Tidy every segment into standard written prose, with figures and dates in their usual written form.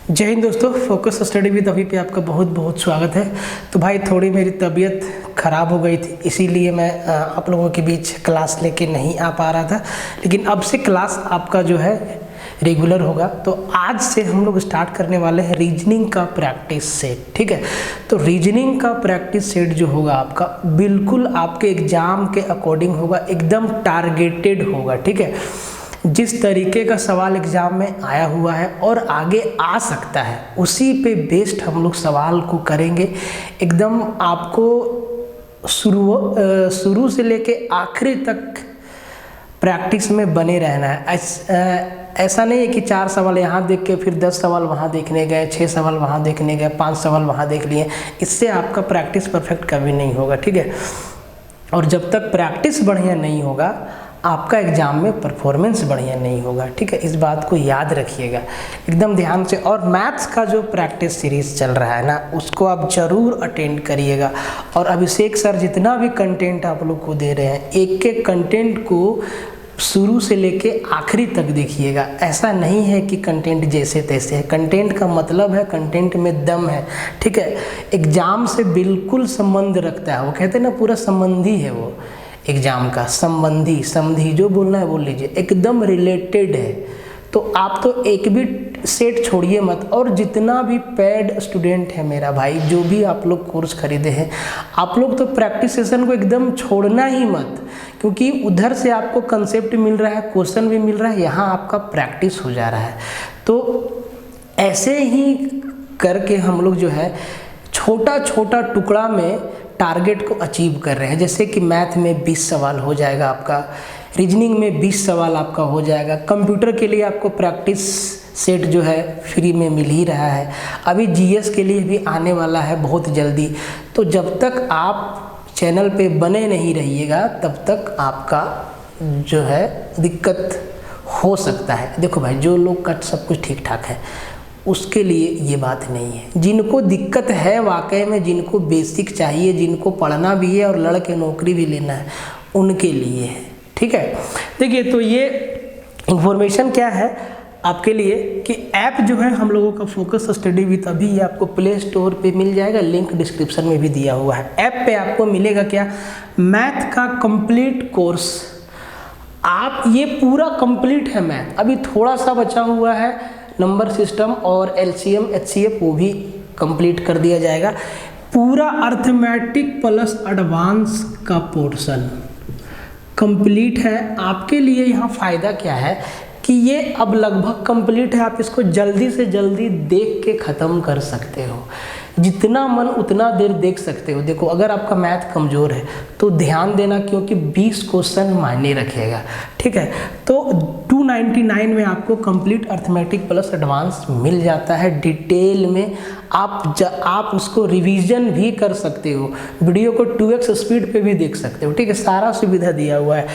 जय हिंद दोस्तों, focus study with अभी पे आपका बहुत बहुत स्वागत है। तो भाई थोड़ी मेरी तबीयत ख़राब हो गई थी, इसीलिए मैं आप लोगों के बीच क्लास लेके नहीं आ पा रहा था। लेकिन अब से क्लास आपका जो है रेगुलर होगा। तो आज से हम लोग स्टार्ट करने वाले हैं रीजनिंग का प्रैक्टिस सेट। ठीक है, तो रीजनिंग का प्रैक्टिस सेट जो होगा आपका बिल्कुल आपके एग्ज़ाम के अकॉर्डिंग होगा, एकदम टारगेटेड होगा। ठीक है, जिस तरीके का सवाल एग्ज़ाम में आया हुआ है और आगे आ सकता है उसी पे बेस्ड हम लोग सवाल को करेंगे। एकदम आपको शुरू से लेके आखिरी तक प्रैक्टिस में बने रहना है। ऐसा नहीं है कि 4 सवाल यहाँ देख के फिर 10 सवाल वहाँ देखने गए, 6 सवाल वहाँ देखने गए, 5 सवाल वहाँ देख लिए। इससे आपका प्रैक्टिस परफेक्ट कभी नहीं होगा। ठीक है, और जब तक प्रैक्टिस बढ़िया नहीं होगा आपका एग्ज़ाम में परफॉर्मेंस बढ़िया नहीं होगा। ठीक है, इस बात को याद रखिएगा एकदम ध्यान से। और मैथ्स का जो प्रैक्टिस सीरीज़ चल रहा है ना, उसको आप ज़रूर अटेंड करिएगा। और अभिषेक सर जितना भी कंटेंट आप लोग को दे रहे हैं, एक एक कंटेंट को शुरू से लेके आखिरी तक देखिएगा। ऐसा नहीं है कि कंटेंट जैसे तैसे है, कंटेंट का मतलब है, कंटेंट में दम है। ठीक है, एग्ज़ाम से बिल्कुल संबंध रखता है। वो कहते हैं ना, पूरा संबंधी है वो एग्ज़ाम का। संबंधी जो बोलना है बोल लीजिए, एकदम रिलेटेड है। तो आप तो एक भी सेट छोड़िए मत। और जितना भी पेड स्टूडेंट है मेरा भाई, जो भी आप लोग कोर्स खरीदे हैं, आप लोग तो प्रैक्टिस सेशन को एकदम छोड़ना ही मत, क्योंकि उधर से आपको कंसेप्ट मिल रहा है, क्वेश्चन भी मिल रहा है, यहाँ आपका प्रैक्टिस हो जा रहा है। तो ऐसे ही करके हम लोग जो है छोटा छोटा टुकड़ा में टारगेट को अचीव कर रहे हैं। जैसे कि मैथ में 20 सवाल हो जाएगा आपका, रीजनिंग में 20 सवाल आपका हो जाएगा। कंप्यूटर के लिए आपको प्रैक्टिस सेट जो है फ्री में मिल ही रहा है। अभी जीएस के लिए भी आने वाला है बहुत जल्दी। तो जब तक आप चैनल पे बने नहीं रहिएगा तब तक आपका जो है दिक्कत हो सकता है। देखो भाई, जो लोग का सब कुछ ठीक ठाक है उसके लिए ये बात नहीं है। जिनको दिक्कत है वाकई में, जिनको बेसिक चाहिए, जिनको पढ़ना भी है और लड़ के नौकरी भी लेना है, उनके लिए है। ठीक है, देखिए तो ये इंफॉर्मेशन क्या है आपके लिए कि ऐप जो है हम लोगों का फोकस स्टडी विद अभी, ये आपको प्ले स्टोर पे मिल जाएगा, लिंक डिस्क्रिप्शन में भी दिया हुआ है। ऐप पे आपको मिलेगा क्या, मैथ का कंप्लीट कोर्स। आप ये पूरा कंप्लीट है मैथ, अभी थोड़ा सा बचा हुआ है नंबर सिस्टम और एलसीएम एचसीएफ, वो भी कंप्लीट कर दिया जाएगा। पूरा अर्थमेटिक प्लस एडवांस का पोर्शन कंप्लीट है। आपके लिए यहाँ फ़ायदा क्या है कि ये अब लगभग कंप्लीट है। आप इसको जल्दी से जल्दी देख के ख़त्म कर सकते हो, जितना मन उतना देर देख सकते हो। देखो, अगर आपका मैथ कमज़ोर है तो ध्यान देना, क्योंकि 20 क्वेश्चन मायने रखेगा। ठीक है, तो 299 में आपको कंप्लीट अर्थमेटिक प्लस एडवांस मिल जाता है डिटेल में। आप उसको रिवीजन भी कर सकते हो, वीडियो को 2x स्पीड पे भी देख सकते हो। ठीक है, सारा सुविधा दिया हुआ है।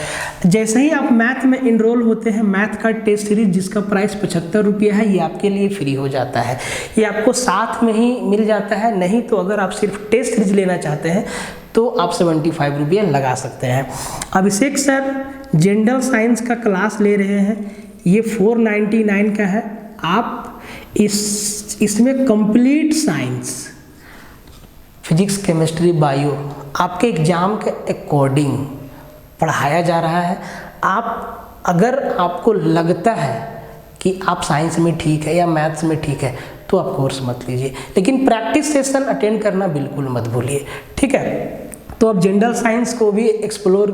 जैसे ही आप मैथ में इनरोल होते हैं, मैथ का टेस्ट सीरीज जिसका प्राइस 75 रुपया है, ये आपके लिए फ्री हो जाता है। ये आपको साथ में ही मिल जाता है। नहीं तो अगर आप सिर्फ टेस्ट सीरीज लेना चाहते हैं तो आप 75 रुपया लगा सकते हैं। अभिषेक सर जनरल साइंस का क्लास ले रहे हैं, ये 499 का है। आप इसमें complete science, physics, chemistry, bio आपके एग्ज़ाम के अकॉर्डिंग पढ़ाया जा रहा है। आप अगर आपको लगता है कि आप साइंस में ठीक है या मैथ्स में ठीक है तो आप कोर्स मत लीजिए, लेकिन प्रैक्टिस सेशन अटेंड करना बिल्कुल मत भूलिए। ठीक है, तो आप जनरल साइंस को भी एक्सप्लोर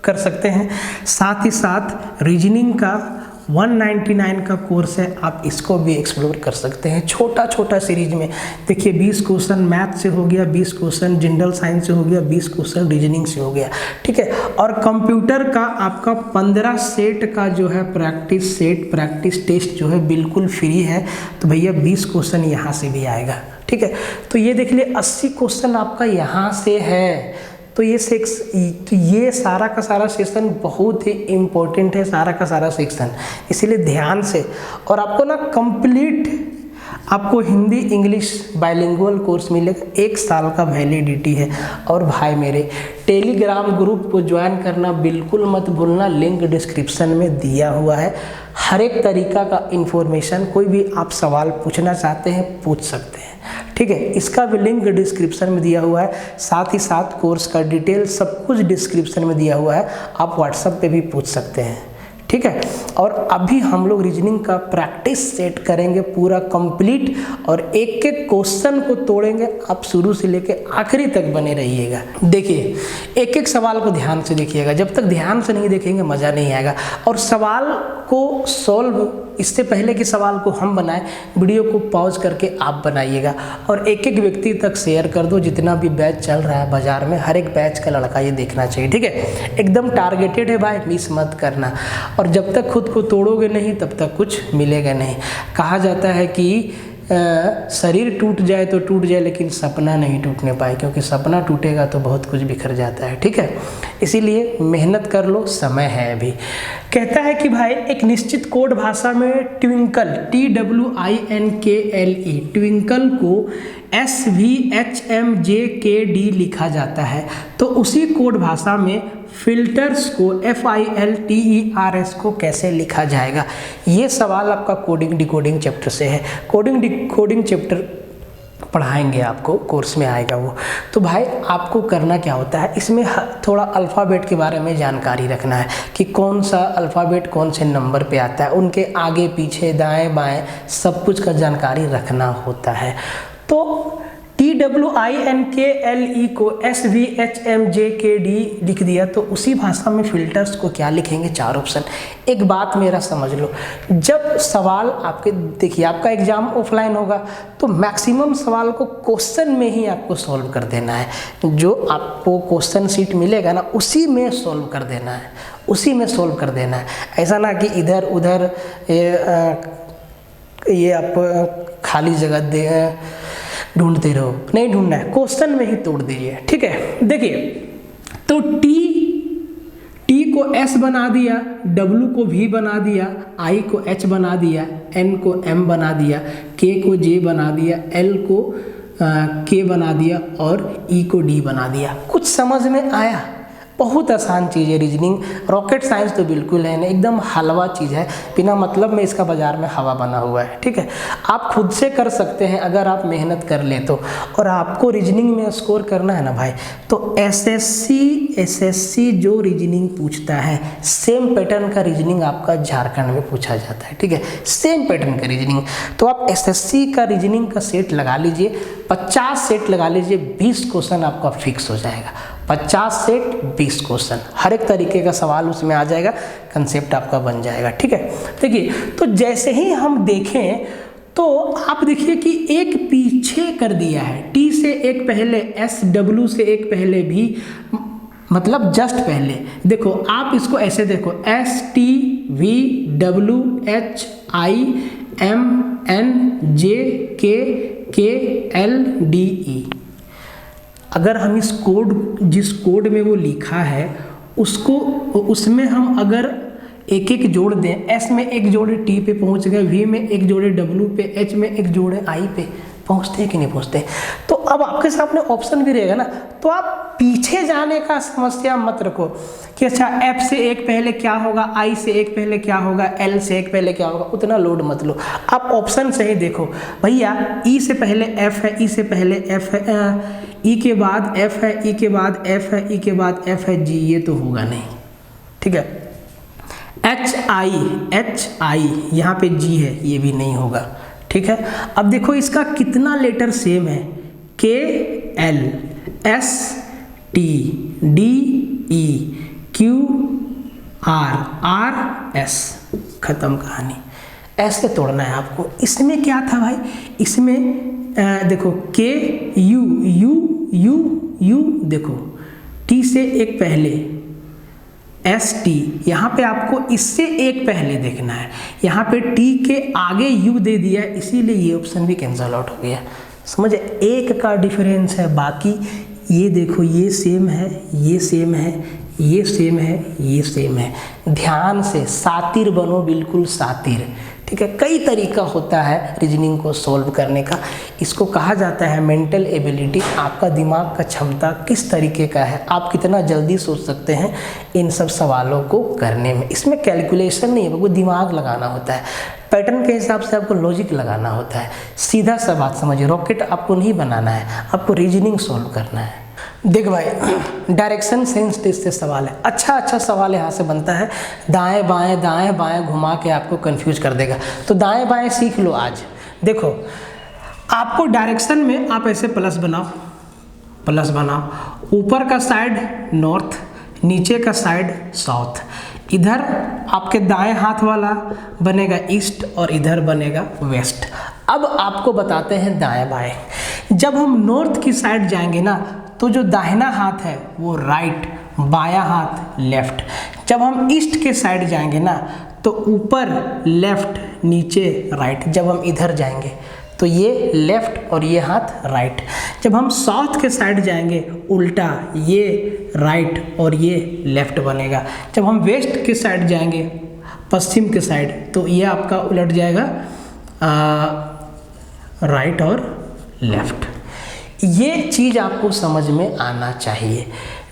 कर सकते हैं। साथ ही साथ रीजनिंग का 199 का कोर्स है, आप इसको भी एक्सप्लोर कर सकते हैं। छोटा छोटा सीरीज में देखिए, 20 क्वेश्चन मैथ से हो गया, 20 क्वेश्चन जनरल साइंस से हो गया, 20 क्वेश्चन रीजनिंग से हो गया। ठीक है, और कंप्यूटर का आपका 15 सेट का जो है प्रैक्टिस सेट, प्रैक्टिस टेस्ट जो है बिल्कुल फ्री है। तो भैया 20 क्वेश्चन यहाँ से भी आएगा। ठीक है, तो ये देख लिए 80 क्वेश्चन आपका यहाँ से है। तो ये सारा का सारा सेशन बहुत ही इम्पोर्टेंट है, सारा का सारा सेक्शन, इसीलिए ध्यान से। और आपको ना कंप्लीट आपको हिंदी इंग्लिश बाइलिंगुअल कोर्स मिलेगा, 1 साल का वैलिडिटी है। और भाई मेरे टेलीग्राम ग्रुप को ज्वाइन करना बिल्कुल मत भूलना, लिंक डिस्क्रिप्शन में दिया हुआ है। हर एक तरीका का इन्फॉर्मेशन, कोई भी आप सवाल पूछना चाहते हैं पूछ सकते हैं, ठीक है। इसका भी लिंक डिस्क्रिप्शन में दिया हुआ है, साथ ही साथ कोर्स का डिटेल सब कुछ डिस्क्रिप्शन में दिया हुआ है, आप व्हाट्सएप पे भी पूछ सकते हैं, ठीक है। और अभी हम लोग रीजनिंग का प्रैक्टिस सेट करेंगे पूरा कंप्लीट, और एक एक क्वेश्चन को तोड़ेंगे। आप शुरू से लेके आखिरी तक बने रहिएगा। देखिए, एक एक सवाल को ध्यान से देखिएगा, जब तक ध्यान से नहीं देखेंगे मज़ा नहीं आएगा। और सवाल को सॉल्व, इससे पहले कि सवाल को हम बनाएं, वीडियो को पॉज करके आप बनाइएगा और एक एक व्यक्ति तक शेयर कर दो। जितना भी बैच चल रहा है बाजार में, हर एक बैच का लड़का ये देखना चाहिए, ठीक है। एकदम टारगेटेड है भाई, मिस मत करना। और जब तक खुद को तोड़ोगे नहीं तब तक कुछ मिलेगा नहीं। कहा जाता है कि शरीर टूट जाए तो टूट जाए, लेकिन सपना नहीं टूटने पाए, क्योंकि सपना टूटेगा तो बहुत कुछ बिखर जाता है, ठीक है। इसीलिए मेहनत कर लो, समय है अभी। कहता है कि भाई एक निश्चित कोड भाषा में ट्विंकल, TWINKLE, ट्विंकल को SVHMJKD लिखा जाता है, तो उसी कोड भाषा में फिल्टर्स को FILTERS को कैसे लिखा जाएगा। ये सवाल आपका कोडिंग डिकोडिंग चैप्टर से है। कोडिंग डिकोडिंग चैप्टर पढ़ाएंगे आपको, कोर्स में आएगा वो। तो भाई आपको करना क्या होता है, इसमें थोड़ा अल्फ़ाबेट के बारे में जानकारी रखना है कि कौन सा अल्फ़ाबेट कौन से नंबर पे आता है, उनके आगे पीछे दाएं बाएं सब कुछ का जानकारी रखना होता है। तो TWINKLE को SVHMJKD लिख दिया, तो उसी भाषा में फिल्टर्स को क्या लिखेंगे, 4 ऑप्शन। एक बात मेरा समझ लो, जब सवाल आपके, देखिए आपका एग्जाम ऑफलाइन होगा तो मैक्सिमम सवाल को क्वेश्चन में ही आपको सॉल्व कर देना है। जो आपको क्वेश्चन शीट मिलेगा ना, उसी में सॉल्व कर देना है, उसी में सॉल्व कर देना है। ऐसा ना कि इधर उधर ये आप खाली जगह ढूंढते रहो, नहीं ढूंढना है, क्वेश्चन में ही तोड़ दीजिए, ठीक है। देखिए, तो टी को S बना दिया, W को V बना दिया, I को H बना दिया, N को M बना दिया, K को J बना दिया, L को K बना दिया और E को D बना दिया। कुछ समझ में आया? बहुत आसान चीज़ है रीजनिंग, रॉकेट साइंस तो बिल्कुल है नहीं, एकदम हलवा चीज़ है, बिना मतलब में इसका बाजार में हवा बना हुआ है, ठीक है। आप खुद से कर सकते हैं अगर आप मेहनत कर ले तो। और आपको रीजनिंग में स्कोर करना है ना भाई, तो एसएससी जो रीजनिंग पूछता है, सेम पैटर्न का रीजनिंग आपका झारखंड में पूछा जाता है, ठीक है, सेम पैटर्न का रीजनिंग। तो आप एसएससी का रीजनिंग का सेट लगा लीजिए, 50 सेट लगा लीजिए, 20 क्वेश्चन आपका फिक्स हो जाएगा। 50 सेट 20 क्वेश्चन, हर एक तरीके का सवाल उसमें आ जाएगा, कंसेप्ट आपका बन जाएगा, ठीक है। देखिए, तो जैसे ही हम देखें तो आप देखिए कि एक पीछे कर दिया है, टी से एक पहले, SW से एक पहले भी, मतलब जस्ट पहले। देखो आप इसको ऐसे देखो, STVWHIMNJKKLDE। अगर हम इस कोड, जिस कोड में वो लिखा है उसको, उसमें हम अगर एक एक जोड़ दें, S में एक जोड़े T पे पहुंच गए, V में एक जोड़े W पे, H में एक जोड़े I पे, पहुंचते हैं कि नहीं पहुंचते। तो अब आपके सामने ऑप्शन भी रहेगा ना, तो आप पीछे जाने का समस्या मत रखो कि अच्छा F से एक पहले क्या होगा, I से एक पहले क्या होगा, L से एक पहले क्या होगा, उतना लोड मत लो। आप ऑप्शन से ही देखो, भैया E से पहले F है, E से पहले F है, E के बाद F है, E के बाद F है, E के बाद F है, G, ये तो होगा नहीं, ठीक है। HI यहाँ पे G है, ये भी नहीं होगा, ठीक है। अब देखो इसका कितना लेटर सेम है, KL ST DE QRS, खत्म कहानी। ऐसे तोड़ना है आपको। इसमें क्या था भाई, इसमें देखो KU देखो, T से एक पहले ST, यहाँ पे आपको इससे एक पहले देखना है, यहाँ पे T के आगे U दे दिया, इसीलिए ये ऑप्शन भी कैंसल आउट हो गया। समझे, एक का डिफरेंस है, बाकी ये देखो ये सेम है, ये सेम है, ये सेम है, ये सेम है। ध्यान से सातिर बनो, बिल्कुल सातिर, ठीक है। कई तरीका होता है रीजनिंग को सॉल्व करने का, इसको कहा जाता है मेंटल एबिलिटी। आपका दिमाग का क्षमता किस तरीके का है, आप कितना जल्दी सोच सकते हैं इन सब सवालों को करने में। इसमें कैलकुलेशन नहीं है, आपको दिमाग लगाना होता है, पैटर्न के हिसाब से आपको लॉजिक लगाना होता है। सीधा सा बात समझिए, रॉकेट आपको नहीं बनाना है, आपको रीजनिंग सॉल्व करना है। देख भाई, डायरेक्शन सेंस टेस्ट से सवाल है, अच्छा सवाल यहाँ से बनता है। दाएं बाएं घुमा के आपको कंफ्यूज कर देगा, तो दाएं बाएं सीख लो आज। देखो, आपको डायरेक्शन में आप ऐसे प्लस बनाओ, ऊपर का साइड नॉर्थ, नीचे का साइड साउथ। इधर आपके दाएं हाथ वाला बनेगा ईस्ट और इधर बनेगा वेस्ट। अब आपको बताते हैं दाएं बाएं। जब हम नॉर्थ की साइड जाएंगे ना, तो जो दाहिना हाथ है वो राइट, बायां हाथ लेफ्ट। जब हम ईस्ट के साइड जाएंगे ना, तो ऊपर लेफ्ट, नीचे राइट। जब हम इधर जाएंगे तो ये लेफ्ट और ये हाथ राइट। जब हम साउथ के साइड जाएंगे, उल्टा, ये राइट और ये लेफ्ट बनेगा। जब हम वेस्ट के साइड जाएंगे, पश्चिम के साइड, तो ये आपका उलट जाएगा राइट और लेफ्ट। ये चीज़ आपको समझ में आना चाहिए।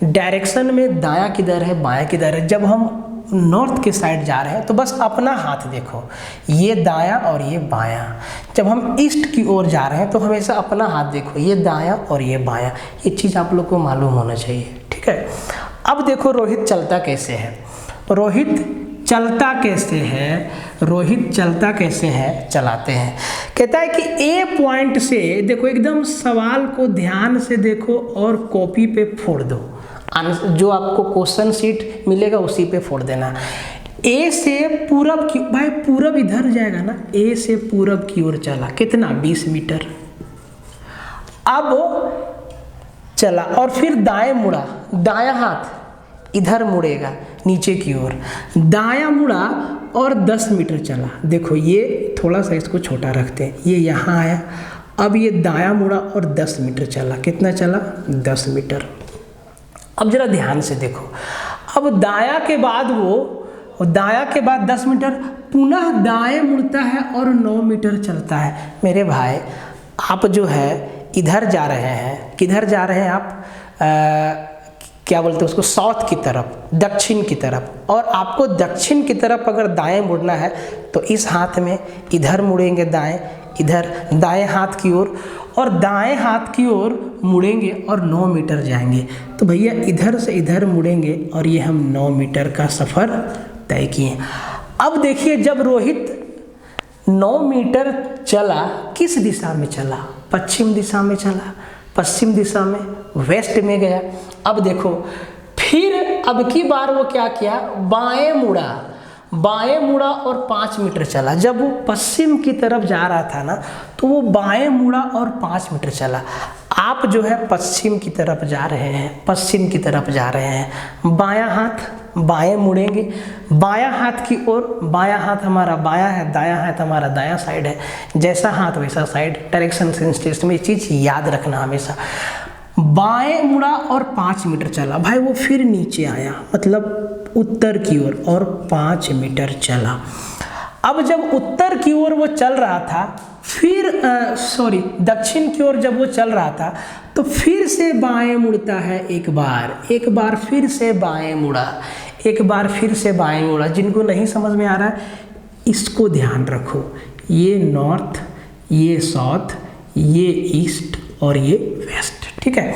डायरेक्शन में दायां किधर है बायां किधर है। जब हम नॉर्थ के साइड जा रहे हैं तो बस अपना हाथ देखो, ये दायां और ये बायां। जब हम ईस्ट की ओर जा रहे हैं तो हमेशा अपना हाथ देखो, ये दायां और ये बायां। ये चीज़ आप लोग को मालूम होना चाहिए, ठीक है। अब देखो रोहित चलता कैसे है, चलाते हैं। कहता है कि ए पॉइंट से देखो, एकदम सवाल को ध्यान से देखो और कॉपी पे फोड़ दो। जो आपको क्वेश्चन शीट मिलेगा उसी पे फोड़ देना। ए से पूरब की, भाई पूरब इधर जाएगा ना, ए से पूरब की ओर चला, कितना 20 मीटर। अब चला और फिर दाएं मुड़ा, दायां हाथ इधर मुड़ेगा नीचे की ओर, दायां मुड़ा और 10 मीटर चला। देखो ये थोड़ा सा इसको छोटा रखते हैं, ये यहाँ आया, अब ये दायां मुड़ा और 10 मीटर चला। कितना चला? 10 मीटर। अब जरा ध्यान से देखो, अब दायां के बाद 10 मीटर, पुनः दाएं मुड़ता है और 9 मीटर चलता है। मेरे भाई, आप जो है इधर जा रहे हैं, किधर जा रहे हैं आप? क्या बोलते हैं उसको, साउथ की तरफ, दक्षिण की तरफ। और आपको दक्षिण की तरफ अगर दाएं मुड़ना है तो इस हाथ में इधर मुड़ेंगे, दाएं, इधर दाएं हाथ की ओर, और दाएं हाथ की ओर मुड़ेंगे और 9 मीटर जाएंगे। तो भैया इधर से इधर मुड़ेंगे और ये हम 9 मीटर का सफ़र तय किए। अब देखिए, जब रोहित 9 मीटर चला, किस दिशा में चला? पश्चिम दिशा में चला, पश्चिम दिशा में, वेस्ट में गया। अब देखो, फिर अब की बार वो क्या किया? बाएं मुड़ा और 5 मीटर चला। जब वो पश्चिम की तरफ जा रहा था ना, तो वो बाएं मुड़ा और 5 मीटर चला। आप जो है पश्चिम की तरफ जा रहे हैं, बायां हाथ बाएं मुड़ेंगे, बायां हाथ की ओर, बायां हाथ हमारा बायां है, दायां हाथ हमारा दायां साइड है। जैसा हाथ वैसा साइड। डायरेक्शन सेंस टेस्ट में ये चीज़ याद रखना हमेशा। बाएं मुड़ा और 5 मीटर चला, भाई वो फिर नीचे आया, मतलब उत्तर की ओर, और 5 मीटर चला। अब जब उत्तर की ओर वो चल रहा था, फिर दक्षिण की ओर जब वो चल रहा था, तो फिर से बाएं मुड़ता है एक बार फिर से बाएं मुड़ा। जिनको नहीं समझ में आ रहा है इसको ध्यान रखो, ये नॉर्थ, ये साउथ, ये ईस्ट और ये वेस्ट, ठीक है।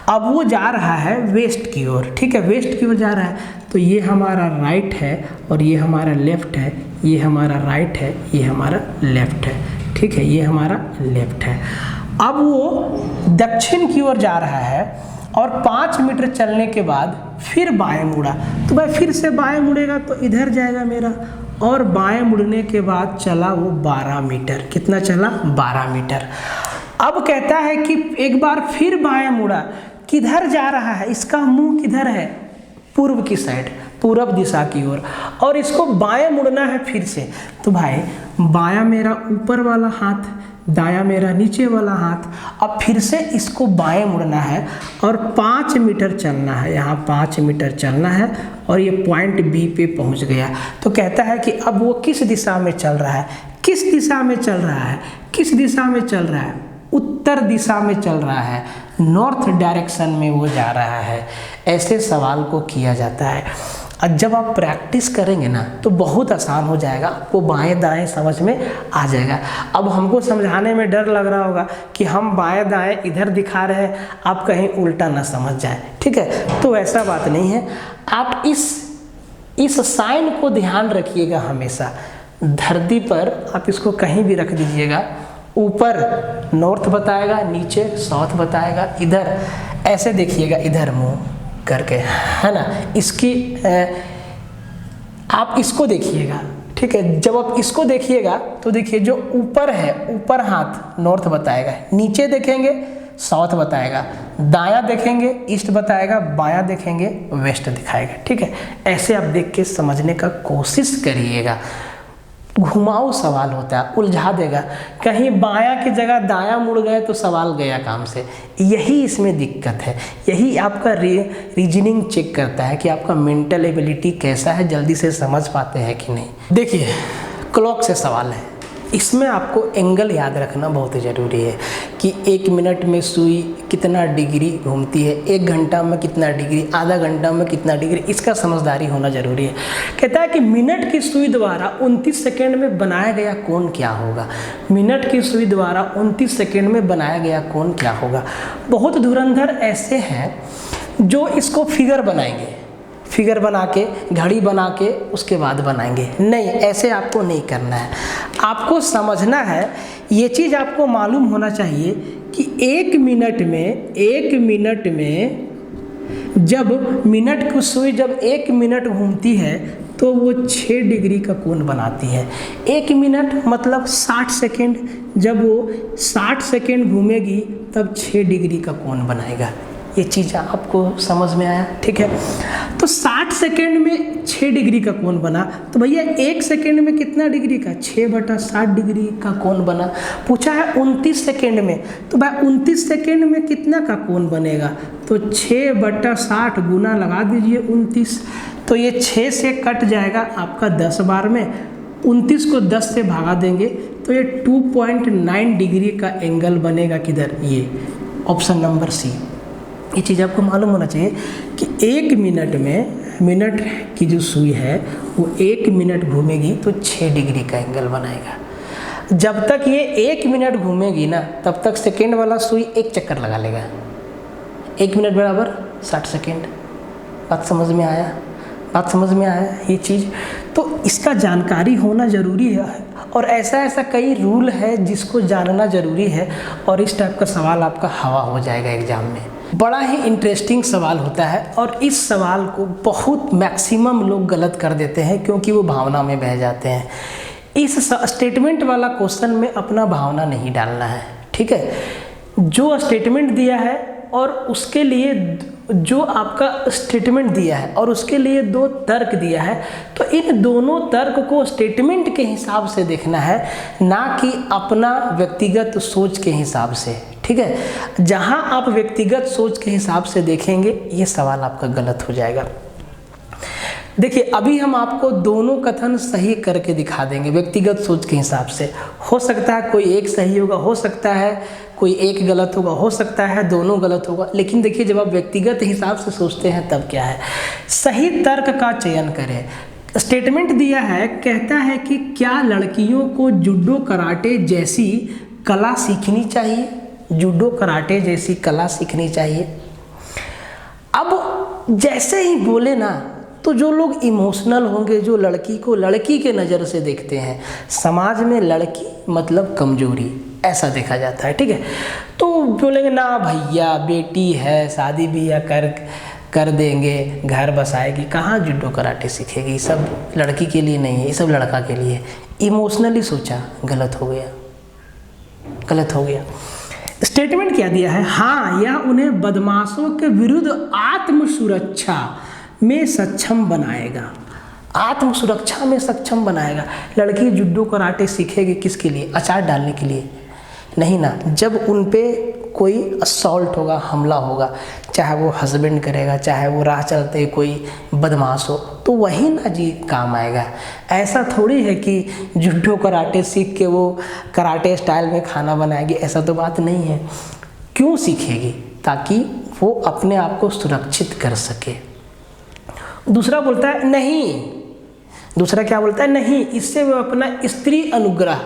अब वो जा रहा है वेस्ट की ओर, ठीक है, वेस्ट की ओर जा रहा है, तो ये हमारा राइट है और ये हमारा लेफ्ट है, ये हमारा राइट है, ये हमारा लेफ्ट है, ठीक है, ये हमारा लेफ्ट है। अब वो दक्षिण की ओर जा रहा है और 5 मीटर चलने के बाद फिर बाएं मुड़ा, तो भाई फिर से बाएं मुड़ेगा तो इधर जाएगा मेरा, और बाएं मुड़ने के बाद चला वो 12 मीटर। कितना चला? 12 मीटर। अब कहता है कि एक बार फिर बाएं मुड़ा, किधर जा रहा है? इसका मुंह किधर है? पूर्व की साइड, पूरब दिशा की ओर, और इसको बाएं मुड़ना है फिर से। तो भाई बायां मेरा ऊपर वाला हाथ दायां मेरा नीचे वाला हाथ। अब फिर से इसको बाएं मुड़ना है और 5 मीटर चलना है, यहाँ 5 मीटर चलना है और ये पॉइंट बी पे पहुंच गया। तो कहता है कि अब वो किस दिशा में चल रहा है, किस दिशा में चल रहा है, किस दिशा में चल रहा है, उत्तर दिशा में चल रहा है, नॉर्थ डायरेक्शन में वो जा रहा है। ऐसे सवाल को किया जाता है। और जब आप प्रैक्टिस करेंगे ना तो बहुत आसान हो जाएगा, आपको बाएं दाएं समझ में आ जाएगा। अब हमको समझाने में डर लग रहा होगा कि हम बाएं दाएं इधर दिखा रहे हैं, आप कहीं उल्टा ना समझ जाए, ठीक है। तो ऐसा बात नहीं है, आप इस साइन को ध्यान रखिएगा हमेशा। धरती पर आप इसको कहीं भी रख दीजिएगा, ऊपर नॉर्थ बताएगा, नीचे साउथ बताएगा, इधर ऐसे देखिएगा, इधर मुंह करके, है ना। इसकी आप इसको देखिएगा, ठीक है। जब आप इसको देखिएगा तो देखिए जो ऊपर है, ऊपर हाथ नॉर्थ बताएगा, नीचे देखेंगे साउथ बताएगा, दायां देखेंगे ईस्ट बताएगा, बायां देखेंगे वेस्ट दिखाएगा, ठीक है। ऐसे आप देख के समझने का कोशिश करिएगा। घुमाऊ सवाल होता है, उलझा देगा, कहीं बायां की जगह दायां मुड़ गए तो सवाल गया काम से। यही इसमें दिक्कत है, यही आपका रीजनिंग चेक करता है कि आपका मेंटल एबिलिटी कैसा है, जल्दी से समझ पाते हैं कि नहीं। देखिए क्लॉक से सवाल है, इसमें आपको एंगल याद रखना बहुत ज़रूरी है कि 1 मिनट में सुई कितना डिग्री घूमती है, 1 घंटा में कितना डिग्री, आधा घंटा में कितना डिग्री, इसका समझदारी होना जरूरी है। कहता है कि मिनट की सुई द्वारा 29 सेकेंड में बनाया गया कोण क्या होगा। मिनट की सुई द्वारा 29 सेकेंड में बनाया गया कोण क्या होगा। बहुत धुरंधर ऐसे हैं जो इसको फिगर बनाएंगे, फिगर बना के, घड़ी बना के उसके बाद बनाएंगे। नहीं, ऐसे आपको नहीं करना है। आपको समझना है, ये चीज़ आपको मालूम होना चाहिए कि 1 मिनट में जब मिनट की सुई जब 1 मिनट घूमती है तो वो 6 डिग्री का कोण बनाती है। 1 मिनट मतलब 60 सेकेंड, जब वो 60 सेकेंड घूमेगी तब 6 डिग्री का कोण बनाएगा। ये चीज़ आपको समझ में आया, ठीक है। तो 60 सेकेंड में 6 डिग्री का कोण बना, तो भैया 1 सेकेंड में कितना डिग्री का, 6/60 डिग्री का कोण बना। पूछा है 29 सेकेंड में, तो भाई 29 सेकेंड में कितना का कोण बनेगा, तो 6/60 गुना लगा दीजिए 29, तो ये 6 से कट जाएगा आपका 10 बार में, 29 को 10 से भागा देंगे तो ये 2.9 डिग्री का एंगल बनेगा। किधर, ये ऑप्शन नंबर सी। ये चीज़ आपको मालूम होना चाहिए कि 1 मिनट में, मिनट की जो सुई है वो 1 मिनट घूमेगी तो 6 डिग्री का एंगल बनाएगा। जब तक ये 1 मिनट घूमेगी ना तब तक सेकेंड वाला सुई 1 चक्कर लगा लेगा। 1 मिनट बराबर 60 सेकेंड। बात समझ में आया, बात समझ में आया ये चीज़। तो इसका जानकारी होना ज़रूरी है और ऐसा कई रूल है जिसको जानना ज़रूरी है, और इस टाइप का सवाल आपका हवा हो जाएगा एग्जाम में। बड़ा ही इंटरेस्टिंग सवाल होता है और इस सवाल को बहुत मैक्सिमम लोग गलत कर देते हैं क्योंकि वो भावना में बह जाते हैं। इस स्टेटमेंट वाला क्वेश्चन में अपना भावना नहीं डालना है, ठीक है। जो स्टेटमेंट दिया है और उसके लिए जो आपका स्टेटमेंट दिया है और उसके लिए 2 तर्क दिया है, तो इन दोनों तर्क को स्टेटमेंट के हिसाब से देखना है, ना कि अपना व्यक्तिगत सोच के हिसाब से, ठीक है। जहां आप व्यक्तिगत सोच के हिसाब से देखेंगे ये सवाल आपका गलत हो जाएगा। देखिए अभी हम आपको दोनों कथन सही करके दिखा देंगे व्यक्तिगत सोच के हिसाब से। हो सकता है कोई एक सही होगा, हो सकता है कोई एक गलत होगा, हो सकता है दोनों गलत होगा, लेकिन देखिए जब आप व्यक्तिगत हिसाब से सोचते हैं तब क्या है, सही तर्क का चयन करें। स्टेटमेंट दिया है, कहता है कि क्या लड़कियों को जूडो कराटे जैसी कला सीखनी चाहिए, जूडो कराटे जैसी कला सीखनी चाहिए। अब जैसे ही बोले ना तो जो लोग इमोशनल होंगे, जो लड़की को लड़की के नज़र से देखते हैं, समाज में लड़की मतलब कमजोरी ऐसा देखा जाता है, ठीक है। तो बोलेंगे ना भैया बेटी है, शादी ब्याह कर देंगे, घर बसाएगी, कहाँ जूडो कराटे सीखेगी, सब लड़की के लिए नहीं है, ये सब लड़का के लिए। इमोशनली सोचा, गलत हो गया, गलत हो गया। स्टेटमेंट क्या दिया है, हाँ यह उन्हें बदमाशों के विरुद्ध आत्मसुरक्षा में सक्षम बनाएगा, आत्मसुरक्षा में सक्षम बनाएगा। लड़की जूडो कराटे सीखेगी किसके लिए, अचार डालने के लिए, नहीं ना, जब उन पे कोई असॉल्ट होगा, हमला होगा, चाहे वो हस्बैंड करेगा, चाहे वो राह चलते कोई बदमाश हो, तो वही ना जी काम आएगा। ऐसा थोड़ी है कि जुडो कराटे सीख के वो कराटे स्टाइल में खाना बनाएगी, ऐसा तो बात नहीं है। क्यों सीखेगी? ताकि वो अपने आप को सुरक्षित कर सके। दूसरा बोलता है नहीं, दूसरा क्या बोलता है? नहीं, इससे वो अपना स्त्री अनुग्रह,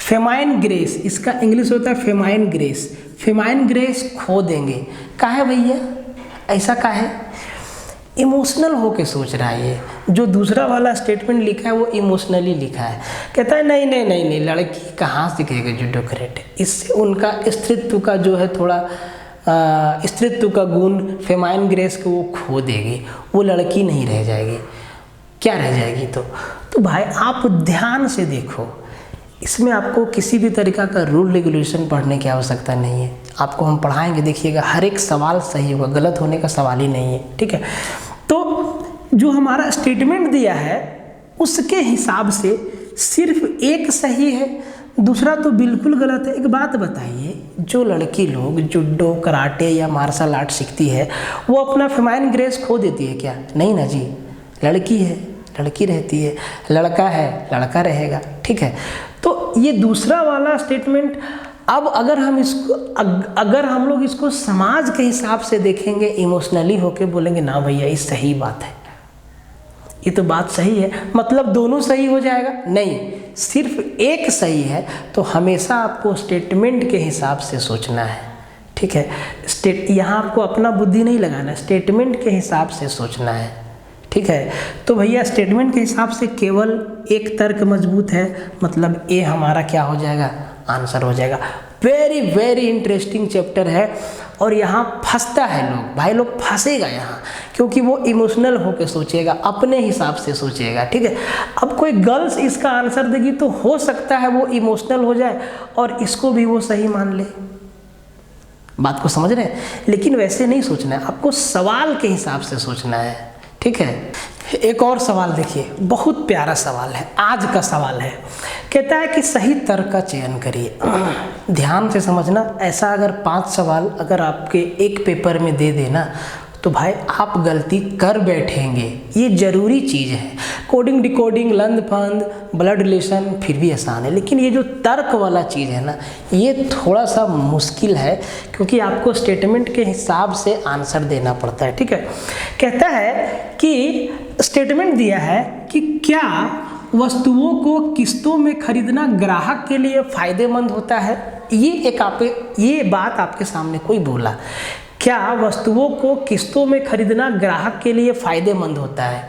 फेमाइन ग्रेस, इसका इंग्लिश होता है फेमाइन ग्रेस, फेमाइन ग्रेस खो देंगे। काहे भैया, ऐसा काहे? इमोशनल होके सोच रहा है। ये जो दूसरा वाला स्टेटमेंट लिखा है वो इमोशनली लिखा है। कहता है नहीं नहीं नहीं नहीं, लड़की कहाँ सीखेगी जुडो कराटे, इससे उनका स्त्रीत्व का जो है थोड़ा स्त्रीत्व का गुण, फेमाइन ग्रेस को वो खो देगी, वो लड़की नहीं रह जाएगी। क्या रह जाएगी? तो भाई आप ध्यान से देखो, इसमें आपको किसी भी तरीका का रूल रेगुलेशन पढ़ने की आवश्यकता नहीं है। आपको हम पढ़ाएंगे, देखिएगा हर एक सवाल सही होगा, गलत होने का सवाल ही नहीं है, ठीक है। तो जो हमारा स्टेटमेंट दिया है उसके हिसाब से सिर्फ एक सही है, दूसरा तो बिल्कुल गलत है। एक बात बताइए, जो लड़की लोग जुडो कराटे या मार्शल आर्ट सीखती है वो अपना फेमाइन ग्रेस खो देती है क्या? नहीं ना जी, लड़की है लड़की रहती है, लड़का है लड़का रहेगा, ठीक है। तो ये दूसरा वाला स्टेटमेंट, अब अगर हम लोग इसको समाज के हिसाब से देखेंगे, इमोशनली होके बोलेंगे ना भैया ये सही बात है, ये तो बात सही है, मतलब दोनों सही हो जाएगा? नहीं, सिर्फ एक सही है। तो हमेशा आपको स्टेटमेंट के हिसाब से सोचना है, ठीक है। यहाँ आपको अपना बुद्धि नहीं लगाना, स्टेटमेंट के हिसाब से सोचना है, ठीक है। तो भैया स्टेटमेंट के हिसाब से केवल एक तर्क मजबूत है, मतलब ए हमारा क्या हो जाएगा? आंसर हो जाएगा। वेरी वेरी इंटरेस्टिंग चैप्टर है और यहाँ फंसता है लोग, भाई लोग फंसेगा यहाँ, क्योंकि वो इमोशनल होकर सोचेगा, अपने हिसाब से सोचेगा, ठीक है। अब कोई गर्ल्स इसका आंसर देगी तो हो सकता है वो इमोशनल हो जाए और इसको भी वो सही मान ले। बात को समझ रहे हैं? लेकिन वैसे नहीं सोचना है, आपको सवाल के हिसाब से सोचना है, ठीक है। एक और सवाल देखिए, बहुत प्यारा सवाल है, आज का सवाल है। कहता है कि सही तर्क का चयन करिए। ध्यान से समझना, ऐसा अगर 5 सवाल अगर आपके एक पेपर में दे देना तो भाई आप गलती कर बैठेंगे, ये ज़रूरी चीज़ है। कोडिंग डिकोडिंग लंद फंद ब्लड रिलेशन फिर भी आसान है, लेकिन ये जो तर्क वाला चीज़ है ना, ये थोड़ा सा मुश्किल है, क्योंकि आपको स्टेटमेंट के हिसाब से आंसर देना पड़ता है, ठीक है। कहता है कि स्टेटमेंट दिया है कि क्या वस्तुओं को किस्तों में खरीदना ग्राहक के लिए फ़ायदेमंद होता है? ये बात आपके सामने कोई बोला, क्या वस्तुओं को किस्तों में खरीदना ग्राहक के लिए फ़ायदेमंद होता है?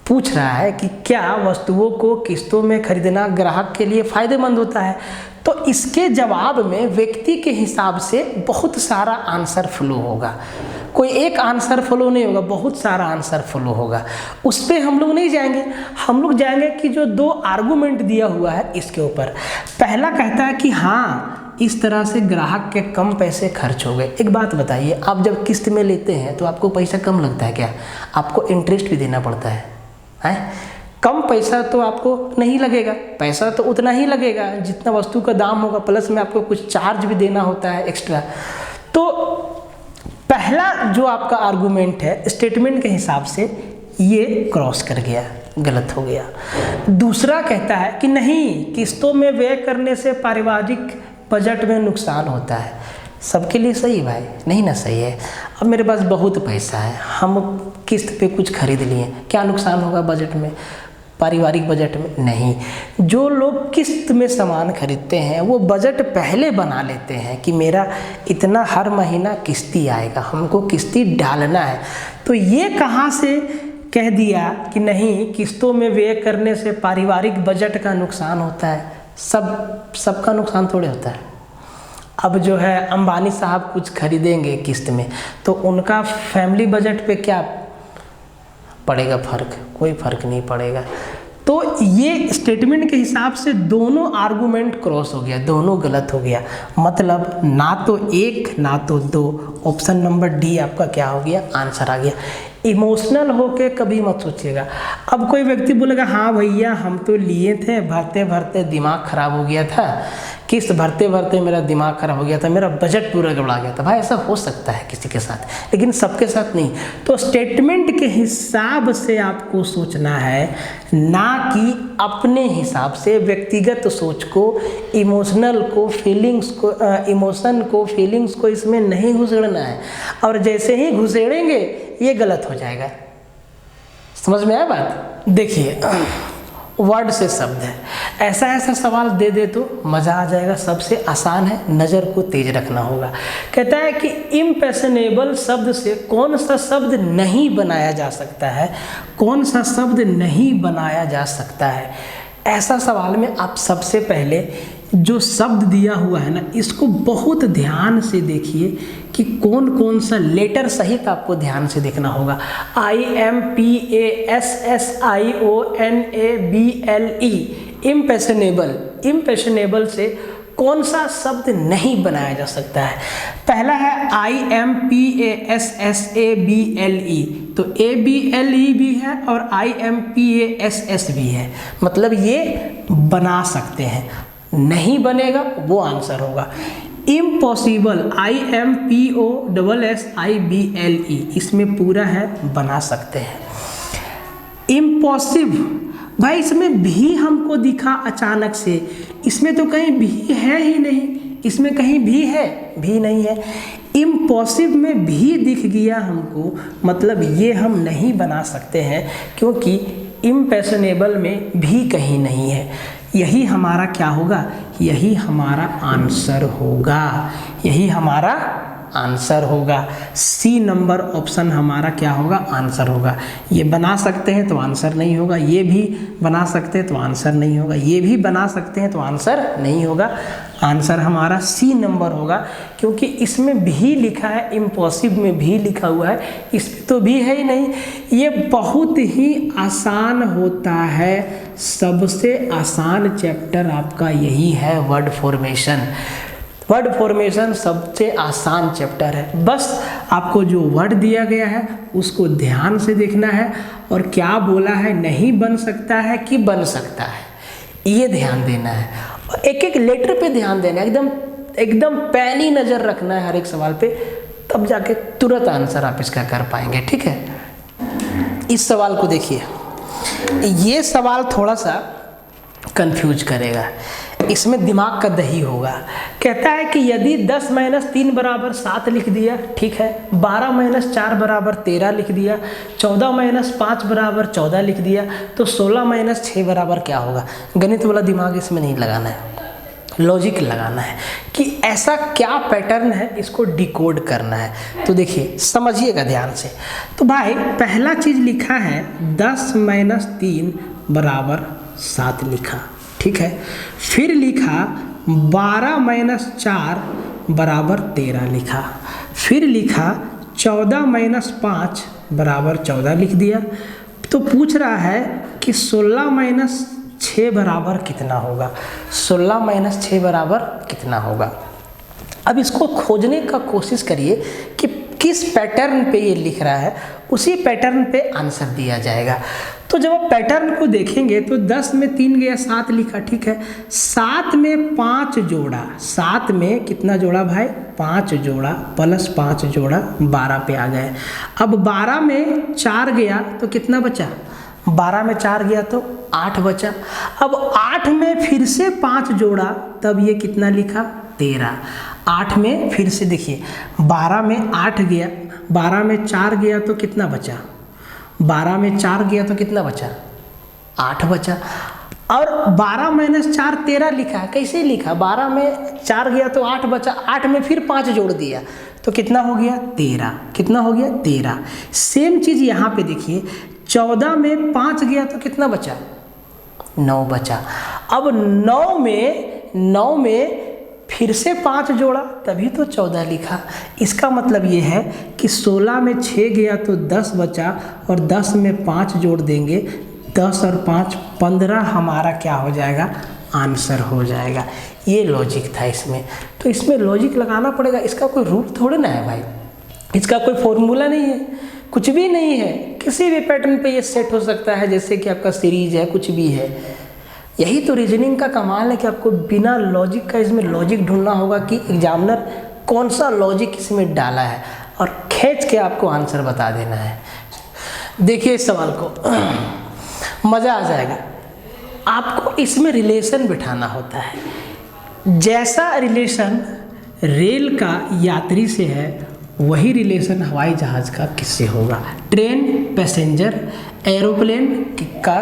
पूछ रहा है कि क्या वस्तुओं को किस्तों में खरीदना ग्राहक के लिए फ़ायदेमंद होता है। तो इसके जवाब में व्यक्ति के हिसाब से बहुत सारा आंसर फ्लो होगा, कोई एक आंसर फ्लो नहीं होगा, बहुत सारा आंसर फ्लो होगा। उस पर हम लोग नहीं जाएंगे, हम लोग जाएंगे कि जो 2 आर्गूमेंट दिया हुआ है इसके ऊपर। पहला कहता है कि हाँ, इस तरह से ग्राहक के कम पैसे खर्च हो गए। एक बात बताइए, आप जब किस्त में लेते हैं तो आपको पैसा कम लगता है क्या? आपको इंटरेस्ट भी देना पड़ता है? कम पैसा तो आपको नहीं लगेगा, पैसा तो उतना ही लगेगा जितना वस्तु का दाम होगा, प्लस में आपको कुछ चार्ज भी देना होता है एक्स्ट्रा। तो पहला जो आपका आर्गूमेंट है स्टेटमेंट के हिसाब से ये क्रॉस कर गया, गलत हो गया। दूसरा कहता है कि नहीं, किस्तों में व्यय करने से पारिवारिक बजट में नुकसान होता है। सबके लिए सही भाई? नहीं ना सही है। अब मेरे पास बहुत पैसा है, हम किस्त पे कुछ खरीद लिए, क्या नुकसान होगा बजट में, पारिवारिक बजट में? नहीं। जो लोग किस्त में सामान खरीदते हैं वो बजट पहले बना लेते हैं कि मेरा इतना हर महीना किस्ती आएगा, हमको किस्ती डालना है। तो ये कहाँ से कह दिया कि नहीं, किस्तों में व्यय करने से पारिवारिक बजट का नुकसान होता है? सबका नुकसान थोड़े होता है। अब जो है अंबानी साहब कुछ खरीदेंगे किस्त में तो उनका फैमिली बजट पे क्या पड़ेगा फर्क? कोई फर्क नहीं पड़ेगा। तो ये स्टेटमेंट के हिसाब से दोनों आर्गूमेंट क्रॉस हो गया, दोनों गलत हो गया, मतलब ना तो 1 ना तो 2। ऑप्शन नंबर डी आपका क्या हो गया? आंसर आ गया। इमोशनल होके कभी मत सोचिएगा। अब कोई व्यक्ति बोलेगा हाँ भैया हम तो लिए थे, भरते भरते दिमाग खराब हो गया था, किस्त भरते भरते मेरा दिमाग खराब हो गया था, मेरा बजट पूरा गड़बड़ा गया था। भाई ऐसा हो सकता है किसी के साथ, लेकिन सबके साथ नहीं। तो स्टेटमेंट के हिसाब से आपको सोचना है, ना कि अपने हिसाब से। व्यक्तिगत सोच को, इमोशनल को, फीलिंग्स को, इमोशन को, फीलिंग्स को इसमें नहीं घुसेड़ना है। और जैसे ही घुसेड़ेंगे ये गलत हो जाएगा। समझ में आया बात? देखिए, वर्ड से शब्द है, ऐसा ऐसा सवाल दे दे तो मज़ा आ जाएगा। सबसे आसान है, नज़र को तेज रखना होगा। कहता है कि इम्पैशनेबल शब्द से कौन सा शब्द नहीं बनाया जा सकता है, कौन सा शब्द नहीं बनाया जा सकता है। ऐसा सवाल में आप सबसे पहले जो शब्द दिया हुआ है ना, इसको बहुत ध्यान से देखिए कि कौन कौन सा लेटर सहित आपको ध्यान से देखना होगा। IMPASSIONABLE, इम्पैशनेबल। इम्पैशनेबल से कौन सा शब्द नहीं बनाया जा सकता है? पहला है IMPASSABLE, तो ABLE भी है और IMPASS भी है, मतलब ये बना सकते हैं। नहीं बनेगा वो आंसर होगा। इम्पॉसिबल, IMPOSSIBLE, इसमें पूरा है, बना सकते हैं। इम्पॉसिबल, भाई इसमें भी हमको दिखा अचानक से, इसमें तो कहीं भी है ही नहीं, इसमें कहीं भी है, भी नहीं है। इम्पॉसिबल में भी दिख गया हमको, मतलब ये हम नहीं बना सकते हैं, क्योंकि इम्पैशनेबल में भी कहीं नहीं है। यही हमारा क्या होगा? यही हमारा आंसर होगा, यही हमारा आंसर होगा। सी नंबर ऑप्शन हमारा क्या होगा? आंसर होगा। ये बना सकते हैं तो आंसर नहीं होगा, ये भी बना सकते हैं तो आंसर नहीं होगा, ये भी बना सकते हैं तो आंसर नहीं होगा। आंसर हमारा सी नंबर होगा, क्योंकि इसमें भी लिखा है, इम्पॉसिबल में भी लिखा हुआ है, इसमें तो भी है ही नहीं। ये बहुत ही आसान होता है, सबसे आसान चैप्टर आपका यही है, वर्ड फॉर्मेशन। वर्ड फॉर्मेशन सबसे आसान चैप्टर है। बस आपको जो वर्ड दिया गया है उसको ध्यान से देखना है, और क्या बोला है, नहीं बन सकता है कि बन सकता है, ये ध्यान देना है। और एक एक लेटर पे ध्यान देना है, एकदम पैनी नज़र रखना है हर एक सवाल पे, तब जाके तुरंत आंसर आप इसका कर पाएंगे। ठीक है, इस सवाल को देखिए, ये सवाल थोड़ा सा कंफ्यूज करेगा, इसमें दिमाग का दही होगा। कहता है कि यदि 10 - 3 = 7 लिख दिया, ठीक है, 12 - 4 = 13 लिख दिया, 14 - 5 = 14 लिख दिया, तो 16 - 6 बराबर क्या होगा? गणित वाला दिमाग इसमें नहीं लगाना है, लॉजिक लगाना है कि ऐसा क्या पैटर्न है, इसको डिकोड करना है। तो देखिए, समझिएगा ध्यान से। तो भाई पहला चीज़ लिखा है 10 - 3 = 7 लिखा, ठीक है। फिर लिखा 12 - 4 = 13 लिखा। फिर लिखा 14 - 5 = 14 लिख दिया। तो पूछ रहा है कि 16 - 6 बराबर कितना होगा? 16 - 6 बराबर कितना होगा? अब इसको खोजने का कोशिश करिए कि किस पैटर्न पे ये लिख रहा है, उसी पैटर्न पे आंसर दिया जाएगा। तो जब आप पैटर्न को देखेंगे तो 10 में 3 गया, 7 लिखा, ठीक है। 7 में 5 जोड़ा, 7 में कितना जोड़ा भाई? 5 जोड़ा, प्लस 5 जोड़ा 12 पे आ गए। अब 12 में 4 गया तो कितना बचा? 12 में 4 गया तो 8 बचा। अब 8 में फिर से 5 जोड़ा, तब ये कितना लिखा? 13। 8 में फिर से देखिए, 12 में 8 गया, 12 में 4 गया तो कितना बचा? 12 में 4 गया तो कितना बचा? 8 बचा। और 12 - 4 13 लिखा है, कैसे लिखा? 12 में 4 गया तो 8 बचा, 8 में फिर 5 जोड़ दिया तो कितना हो गया? 13। कितना हो गया? 13। सेम चीज़ यहाँ पे देखिए, 14 में 5 गया तो कितना बचा? 9 बचा। अब 9 में फिर से 5 जोड़ा, तभी तो 14 लिखा। इसका मतलब ये है कि 16 में 6 गया तो 10 बचा, और 10 में 5 जोड़ देंगे, 10 और 5 15 हमारा क्या हो जाएगा? आंसर हो जाएगा। ये लॉजिक था इसमें। तो इसमें लॉजिक लगाना पड़ेगा, इसका कोई रूल थोड़ा ना है भाई, इसका कोई फॉर्मूला नहीं है, कुछ भी नहीं है। किसी भी पैटर्न पे ये सेट हो सकता है, जैसे कि आपका सीरीज है, कुछ भी है। यही तो रीजनिंग का कमाल है कि आपको बिना लॉजिक का इसमें लॉजिक ढूंढना होगा कि एग्जामिनर कौन सा लॉजिक इसमें डाला है और खींच के आपको आंसर बता देना है। देखिए इस सवाल को, मज़ा आ जाएगा। आपको इसमें रिलेशन बिठाना होता है। जैसा रिलेशन रेल का यात्री से है वही रिलेशन हवाई जहाज़ का किससे होगा। ट्रेन, पैसेंजर, एरोप्लेन का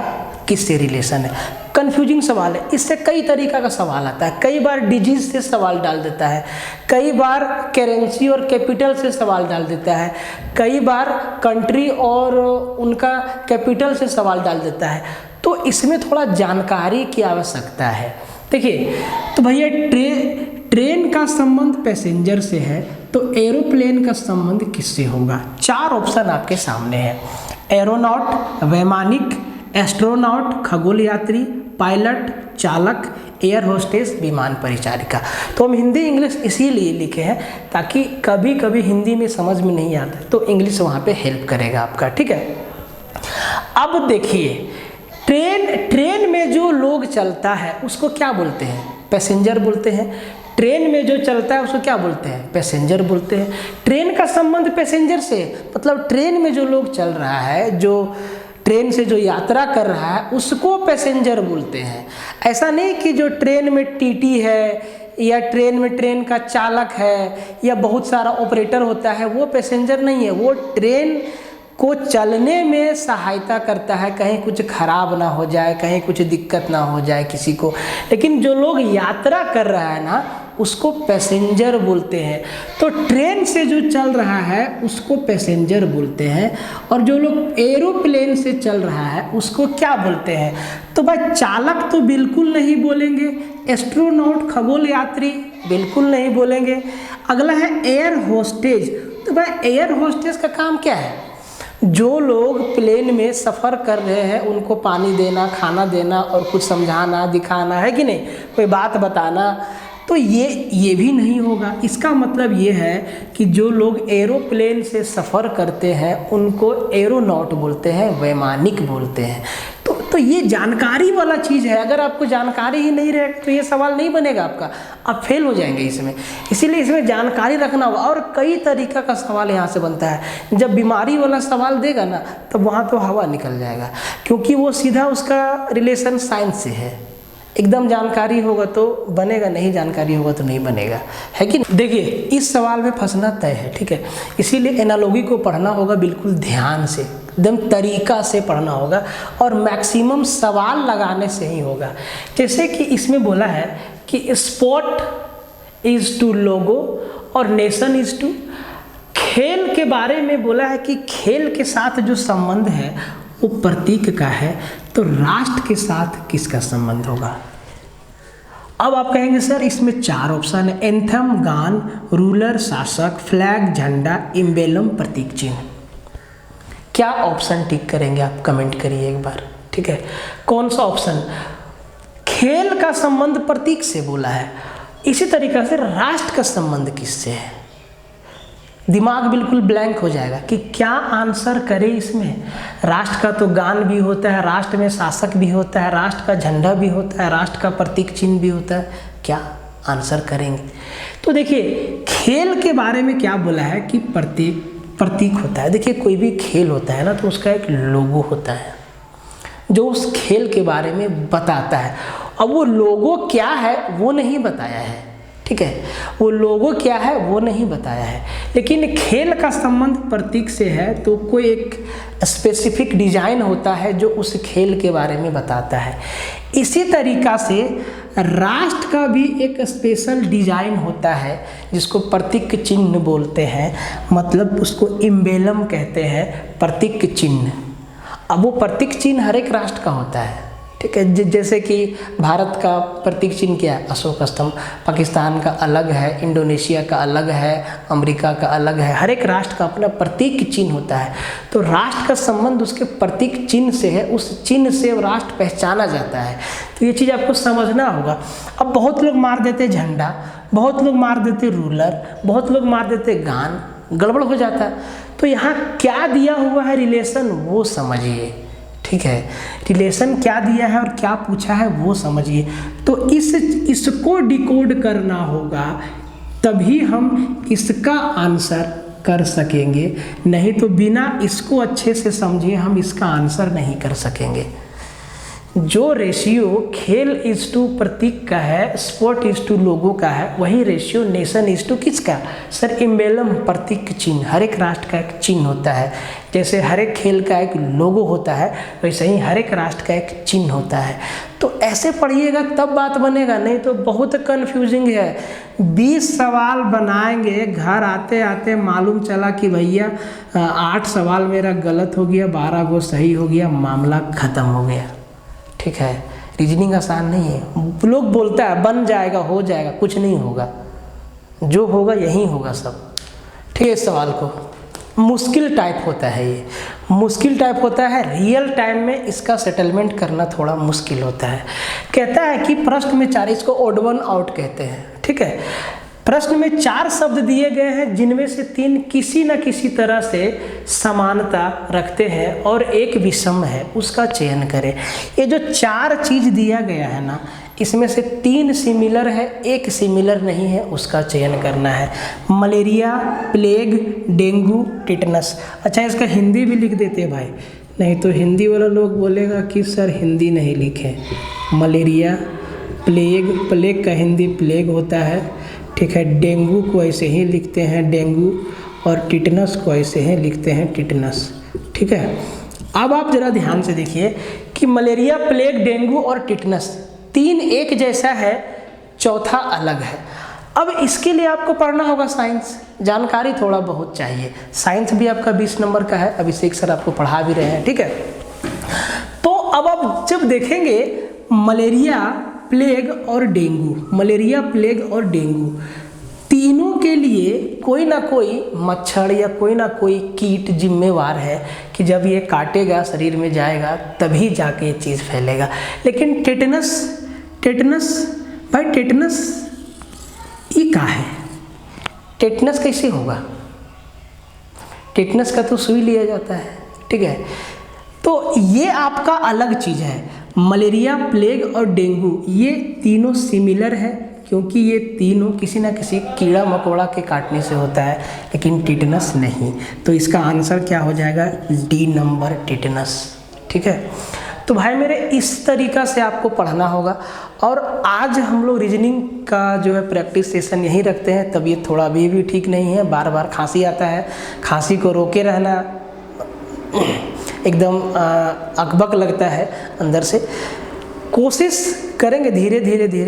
किससे रिलेशन है। कन्फ्यूजिंग सवाल है, इससे कई तरीक़ा का सवाल आता है। कई बार डिजीज से सवाल डाल देता है, कई बार करेंसी और कैपिटल से सवाल डाल देता है, कई बार कंट्री और उनका कैपिटल से सवाल डाल देता है। तो इसमें थोड़ा जानकारी की आवश्यकता है। देखिए तो भैया ट्रेन का संबंध पैसेंजर से है तो एरोप्लेन का संबंध किससे होगा। 4 ऑप्शन आपके सामने है। एरोनॉट, वैमानिक, एस्ट्रोनॉट, खगोल यात्री, पायलट, चालक, एयर होस्टेस, विमान परिचारिका। तो हम हिंदी इंग्लिश इसीलिए लिखे हैं ताकि कभी कभी हिंदी में समझ में नहीं आता तो इंग्लिश वहाँ पे हेल्प करेगा आपका, ठीक है। अब देखिए ट्रेन में जो लोग चलता है उसको क्या बोलते हैं, पैसेंजर बोलते हैं। ट्रेन में जो चलता है उसको क्या बोलते हैं, पैसेंजर बोलते हैं। ट्रेन का संबंध पैसेंजर से, मतलब ट्रेन में जो लोग चल रहा है, जो ट्रेन से जो यात्रा कर रहा है उसको पैसेंजर बोलते हैं। ऐसा नहीं कि जो ट्रेन में टीटी है या ट्रेन में ट्रेन का चालक है या बहुत सारा ऑपरेटर होता है वो पैसेंजर नहीं है। वो ट्रेन को चलने में सहायता करता है, कहीं कुछ खराब ना हो जाए, कहीं कुछ दिक्कत ना हो जाए किसी को। लेकिन जो लोग यात्रा कर रहा है ना उसको पैसेंजर बोलते हैं। तो ट्रेन से जो चल रहा है उसको पैसेंजर बोलते हैं और जो लोग एरोप्लेन से चल रहा है उसको क्या बोलते हैं। तो भाई चालक तो बिल्कुल नहीं बोलेंगे, एस्ट्रोनॉट खगोल यात्री बिल्कुल नहीं बोलेंगे। अगला है एयर होस्टेज। तो भाई एयर होस्टेज का काम क्या है, जो लोग प्लेन में सफ़र कर रहे हैं उनको पानी देना, खाना देना और कुछ समझाना, दिखाना, है कि नहीं, कोई बात बताना। तो ये भी नहीं होगा। इसका मतलब ये है कि जो लोग एरोप्लेन से सफ़र करते हैं उनको एरोनॉट बोलते हैं, वैमानिक बोलते हैं। तो ये जानकारी वाला चीज़ है। अगर आपको जानकारी ही नहीं रहेगा तो ये सवाल नहीं बनेगा आपका, आप फेल हो जाएंगे इसमें। इसीलिए इसमें जानकारी रखना होगा। और कई तरीक़ा का सवाल यहाँ से बनता है। जब बीमारी वाला सवाल देगा ना तब वहाँ तो हवा निकल जाएगा, क्योंकि वो सीधा उसका रिलेशन साइंस से है। एकदम जानकारी होगा तो बनेगा, नहीं जानकारी होगा तो नहीं बनेगा, है कि नहीं। देखिए इस सवाल में फंसना तय है, ठीक है। इसीलिए एनालॉजी को पढ़ना होगा बिल्कुल ध्यान से, एकदम तरीका से पढ़ना होगा और मैक्सिमम सवाल लगाने से ही होगा। जैसे कि इसमें बोला है कि स्पोर्ट इज़ टू लोगो और नेशन इज़ टू। खेल के बारे में बोला है कि खेल के साथ जो संबंध है वो प्रतीक का है, तो राष्ट्र के साथ किसका संबंध होगा। अब आप कहेंगे सर इसमें 4 ऑप्शन है, एंथम गान, रूलर शासक, फ्लैग झंडा, इम्बेलम प्रतीक चिन्ह। क्या ऑप्शन टिक करेंगे आप कमेंट करिए एक बार, ठीक है। कौन सा ऑप्शन, खेल का संबंध प्रतीक से बोला है, इसी तरीक़े से राष्ट्र का संबंध किससे है। दिमाग बिल्कुल ब्लैंक हो जाएगा कि क्या आंसर करें इसमें। राष्ट्र का तो गान भी होता है, राष्ट्र में शासक भी होता है, राष्ट्र का झंडा भी होता है, राष्ट्र का प्रतीक चिन्ह भी होता है, क्या आंसर करेंगे। तो देखिए खेल के बारे में क्या बोला है कि प्रतीक होता है। देखिए कोई भी खेल होता है ना तो उसका एक लोगो होता है जो उस खेल के बारे में बताता है। अब वो लोगो क्या है वो नहीं बताया है, ठीक है, वो लोगो क्या है वो नहीं बताया है। लेकिन खेल का संबंध प्रतीक से है तो कोई एक स्पेसिफिक डिजाइन होता है जो उस खेल के बारे में बताता है। इसी तरीक़ा से राष्ट्र का भी एक स्पेशल डिजाइन होता है जिसको प्रतीक चिन्ह बोलते हैं, मतलब उसको इम्बेलम कहते हैं, प्रतीक चिन्ह। अब वो प्रतीक चिन्ह हर एक राष्ट्र का होता है, ठीक है। जैसे कि भारत का प्रतीक चिन्ह क्या है, अशोक स्तंभ, पाकिस्तान का अलग है, इंडोनेशिया का अलग है, अमेरिका का अलग है। हर एक राष्ट्र का अपना प्रतीक चिन्ह होता है। तो राष्ट्र का संबंध उसके प्रतीक चिन्ह से है, उस चिन्ह से राष्ट्र पहचाना जाता है। तो ये चीज़ आपको समझना होगा। अब बहुत लोग मार देते झंडा, बहुत लोग मार देते रूलर, बहुत लोग मार देते गान, गड़बड़ हो जाता है। तो यहाँ क्या दिया हुआ है रिलेशन वो समझिए, ठीक है, रिलेशन क्या दिया है और क्या पूछा है वो समझिए। तो इसको डिकोड करना होगा, तभी हम इसका आंसर कर सकेंगे, नहीं तो बिना इसको अच्छे से समझे हम इसका आंसर नहीं कर सकेंगे। जो रेशियो खेल इज टू प्रतीक का है, स्पोर्ट इज टू लोगो का है, वही रेशियो नेशन इज टू किसका? सर एम्बेलम, प्रतीक चिन्ह। हर एक राष्ट्र का एक चिन्ह होता है, जैसे हर एक खेल का एक लोगो होता है, वैसे ही हर एक राष्ट्र का एक चिन्ह होता है। तो ऐसे पढ़िएगा तब बात बनेगा, नहीं तो बहुत कंफ्यूजिंग है। 20 सवाल बनाएंगे, घर आते आते मालूम चला कि भैया 8 सवाल मेरा गलत हो गया, 12 गो सही हो गया, मामला ख़त्म हो गया। ठीक है, रीजनिंग आसान नहीं है। लोग बोलता है बन जाएगा, हो जाएगा, कुछ नहीं होगा, जो होगा यही होगा सब। ठीक है, इस सवाल को मुश्किल टाइप होता है, ये मुश्किल टाइप होता है, रियल टाइम में इसका सेटलमेंट करना थोड़ा मुश्किल होता है। कहता है कि प्रश्न में 4, इसको ओड वन आउट कहते हैं। ठीक है, प्रश्न में 4 शब्द दिए गए हैं, जिनमें से 3 किसी न किसी तरह से समानता रखते हैं और एक विषम है, उसका चयन करें। ये जो 4 चीज़ दिया गया है ना, इसमें से 3 सिमिलर है, एक सिमिलर नहीं है, उसका चयन करना है। Malaria, plague, dengue, tetanus. अच्छा, इसका हिंदी भी लिख देते हैं भाई, नहीं तो हिंदी वाला लोग बोलेगा कि सर हिंदी नहीं लिखे। मलेरिया, प्लेग का हिंदी प्लेग होता है। ठीक है, डेंगू को ऐसे ही लिखते हैं डेंगू, और टिटनस को ऐसे ही लिखते हैं टिटनस। ठीक है, अब आप ज़रा ध्यान से देखिए कि मलेरिया, प्लेग, डेंगू और टिटनस 3 एक जैसा है, चौथा अलग है। अब इसके लिए आपको पढ़ना होगा साइंस, जानकारी थोड़ा बहुत चाहिए। साइंस भी आपका 20 नंबर का है, अभिषेक सर आपको पढ़ा भी रहे हैं। ठीक है, तो अब आप जब देखेंगे मलेरिया, प्लेग और डेंगू, मलेरिया, प्लेग और डेंगू, तीनों के लिए कोई ना कोई मच्छर या कोई ना कोई कीट जिम्मेवार है कि जब ये काटेगा, शरीर में जाएगा, तभी जाके ये चीज़ फैलेगा। लेकिन टेटनस भाई, टेटनस ये क्या है? टेटनस कैसे होगा? टेटनस का तो सुई लिया जाता है। ठीक है, तो ये आपका अलग चीज़ है। मलेरिया, प्लेग और डेंगू ये तीनों सिमिलर है, क्योंकि ये तीनों किसी न किसी कीड़ा मकोड़ा के काटने से होता है, लेकिन टिटनस नहीं। तो इसका आंसर क्या हो जाएगा? D number, tetanus. ठीक है, तो भाई मेरे इस तरीक़ा से आपको पढ़ना होगा। और आज हम लोग रीजनिंग का जो है प्रैक्टिस सेशन यहीं रखते हैं। तबीयत थोड़ा अभी भी ठीक नहीं है, बार बार खांसी आता है, खांसी को रोके रहना, एकदम अकबक लगता है अंदर से। कोशिश करेंगे धीरे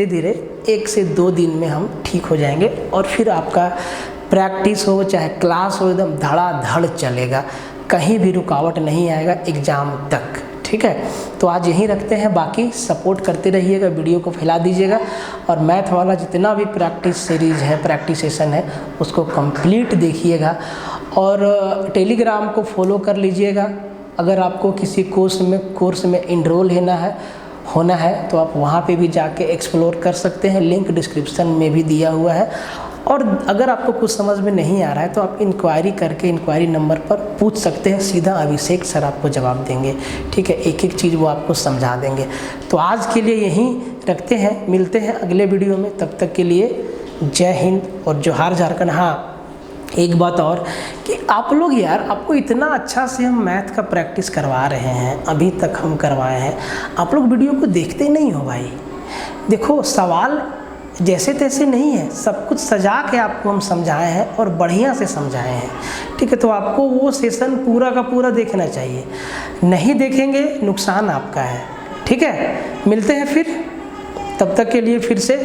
धीरे 1 से 2 दिन में हम ठीक हो जाएंगे, और फिर आपका प्रैक्टिस हो चाहे क्लास हो, एकदम धड़ाधड़ चलेगा, कहीं भी रुकावट नहीं आएगा एग्ज़ाम तक। ठीक है, तो आज यहीं रखते हैं, बाकी सपोर्ट करते रहिएगा, वीडियो को फैला दीजिएगा, और मैथ वाला जितना भी प्रैक्टिस सीरीज़ है, प्रैक्टिस सेशन है, उसको कंप्लीट देखिएगा, और टेलीग्राम को फॉलो कर लीजिएगा। अगर आपको किसी कोर्स में इनरोल होना है तो आप वहाँ पे भी जाके एक्सप्लोर कर सकते हैं, लिंक डिस्क्रिप्शन में भी दिया हुआ है। और अगर आपको कुछ समझ में नहीं आ रहा है तो आप इंक्वायरी करके इंक्वायरी नंबर पर पूछ सकते हैं, सीधा अभिषेक सर आपको जवाब देंगे। ठीक है, एक एक चीज़ वो आपको समझा देंगे। तो आज के लिए यहीं रखते हैं, मिलते हैं अगले वीडियो में, तब तक के लिए जय हिंद और जोहार झारखंड। हाँ, एक बात और कि आप लोग यार, आपको इतना अच्छा से हम मैथ का प्रैक्टिस करवा रहे हैं, अभी तक हम करवाए हैं, आप लोग वीडियो को देखते नहीं हो भाई। देखो, सवाल जैसे तैसे नहीं है, सब कुछ सजा के आपको हम समझाए हैं और बढ़िया से समझाए हैं। ठीक है, तो आपको वो सेशन पूरा का पूरा देखना चाहिए, नहीं देखेंगे नुकसान आपका है। ठीक है, मिलते हैं फिर, तब तक के लिए फिर से